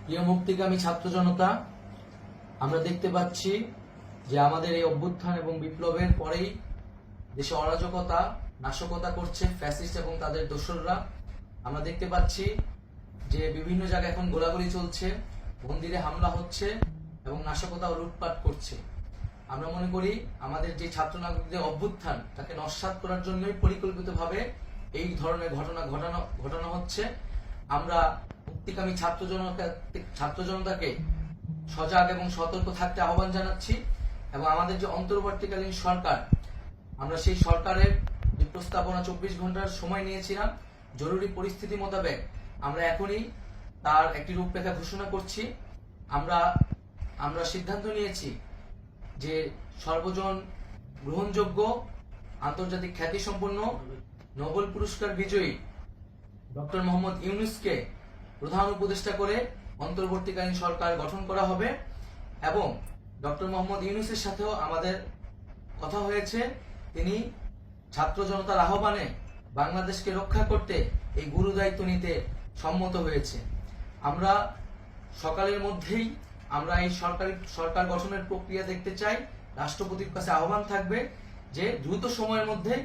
প্রিয় মুক্তিকামী ছাত্র জনতা, আমরা দেখতে পাচ্ছি যে আমাদের এই অভ্যুত্থান এবং বিপ্লবের পরেই দেশে অরাজকতা নাশকতা করছে ফ্যাসিস্ট এবং তাদের দোসররা। আমরা দেখতে পাচ্ছি যে বিভিন্ন জায়গায় এখন গোলাগুলি চলছে, মন্দিরে হামলা হচ্ছে এবং নাশকতা ও লুটপাট করছে। আমরা মনে করি আমাদের যে ছাত্র নাগরিকদের অভ্যুত্থান তাকে নস্যাৎ করার জন্যই পরিকল্পিতভাবে এই ধরনের ঘটনা ঘটানো হচ্ছে। আমরা মুক্তিকামী ছাত্র জনতাকে সজাগ এবং সতর্ক থাকতে আহ্বান জানাচ্ছি এবং আমাদের যে অন্তর্বর্তীকালীন সরকার, আমরা সেই সরকারের যে প্রস্তাবনা 24 ঘন্টার সময় নিয়েছিলাম, জরুরি পরিস্থিতি মোতাবেক আমরা এখনই তার একটি রূপরেখা ঘোষণা করছি। আমরা সিদ্ধান্ত নিয়েছি যে সর্বজন গ্রহণযোগ্য আন্তর্জাতিক খ্যাতিসম্পন্ন নোবেল পুরস্কার বিজয়ী ডক্টর মোহাম্মদ ইউনূসকে প্রধান উপদেষ্টা করে অন্তর্বর্তীকালীন সরকার গঠন করা হবে এবং ডক্টর মোহাম্মদ ইউনূসের সাথেও আমাদের কথা হয়েছে। তিনি ছাত্র জনতার আহ্বানে বাংলাদেশকে রক্ষা করতে এই গুরু দায়িত্ব নিতে সম্মত হয়েছে। আমরা সকালের মধ্যেই আমরা এই সরকার গঠনের প্রক্রিয়া দেখতে চাই। রাষ্ট্রপতির কাছে আহ্বান থাকবে যে দ্রুত সময়ের মধ্যে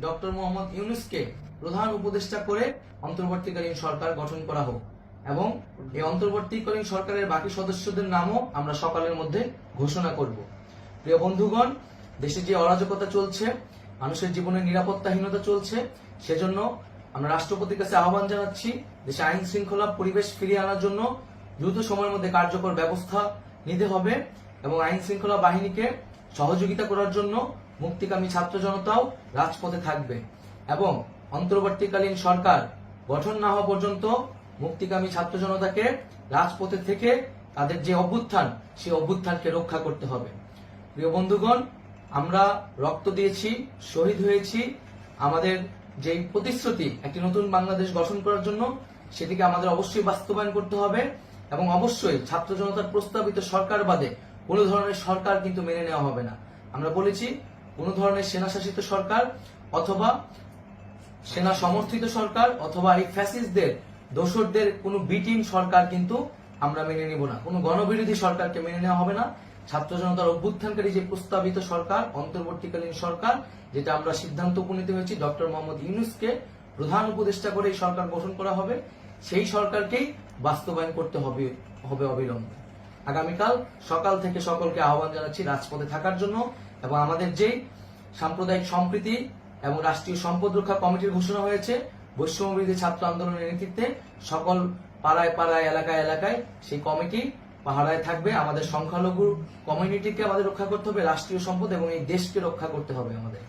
ডক্টর মোহাম্মদ ইউনূসকে প্রধান উপদেষ্টা করে অন্তর্বর্তীকালীন সরকার গঠন করা হোক এবং এই অন্তর্বর্তীকালীন সরকারের বাকি সদস্যদের নামও আমরা সকালের মধ্যে ঘোষণা করব। প্রিয় বন্ধুগণ, দেশে যে অরাজকতা চলছে, মানুষের জীবনের নিরাপত্তাহীনতা চলছে, সেজন্য আমরা রাষ্ট্রপতির কাছে আহ্বান জানাচ্ছি দেশে আইন শৃঙ্খলা পরিবেশ ফিরিয়ে আনার জন্য দ্রুত সময়ের মধ্যে কার্যকর ব্যবস্থা নিতে হবে এবং আইন শৃঙ্খলা বাহিনীকে সহযোগিতা করার জন্য মুক্তিকামী ছাত্র জনতাও রাজপথে থাকবে এবং অন্তর্বর্তীকালীন সরকার গঠন না হওয়া পর্যন্ত মুক্তিকামী ছাত্র জনতাকে রাজপথে থেকে তাদের যে অভ্যুত্থান, সেই অভ্যুত্থানকে রক্ষা করতে হবে। প্রিয় বন্ধুগণ, আমরা রক্ত দিয়েছি, শহীদ হয়েছি। আমাদের যে প্রতিশ্রুতি একটি নতুন বাংলাদেশ গঠন করার জন্য, সেটিকে আমাদের অবশ্যই বাস্তবায়ন করতে হবে এবং অবশ্যই ছাত্র জনতার প্রস্তাবিত সরকার বাদে কোনো ধরনের সরকার কিন্তু মেনে নেওয়া হবে না। আমরা বলেছি কোনো ধরনের সেনা শাসিত সরকার অথবা সেনা সমর্থিত সরকার অথবা এই ফ্যাসিস্টদের দোসরদের কোনো বিটিম সরকার কিন্তু আমরা মেনে নেব না। কোনো গণবিরোধী সরকারকে মেনে নেওয়া হবে না। ছাত্র জনতার অভ্যুত্থানকারী যে প্রস্তাবিত সরকার, অন্তর্বর্তীকালীন সরকার, যেটা আমরা সিদ্ধান্ত উপনীত হয়েছি ডক্টর মোহাম্মদ ইউনূসকে প্রধান উপদেষ্টা করে এই সরকার গঠন করা হবে, সেই সরকারকেই বাস্তবায়ন করতে হবে অবিলম্বে। আগামীকাল সকাল থেকে সকলকে আহ্বান জানাচ্ছি রাজপথে থাকার জন্য এবং আমাদের যে সাম্প্রদায়িক সম্প্রীতি এবং রাষ্ট্রীয় সম্পদ রক্ষা কমিটির ঘোষণা হয়েছে বৈষম্যবিরোধী ছাত্র আন্দোলনের নেতৃত্বে, সকল পাড়ায় পাড়ায় এলাকায় এলাকায় সেই কমিটি পাহারায় থাকবে। আমাদের সংখ্যালঘু কমিউনিটিকে আমাদের রক্ষা করতে হবে, রাষ্ট্রীয় সম্পদ এবং এই দেশকে রক্ষা করতে হবে আমাদের।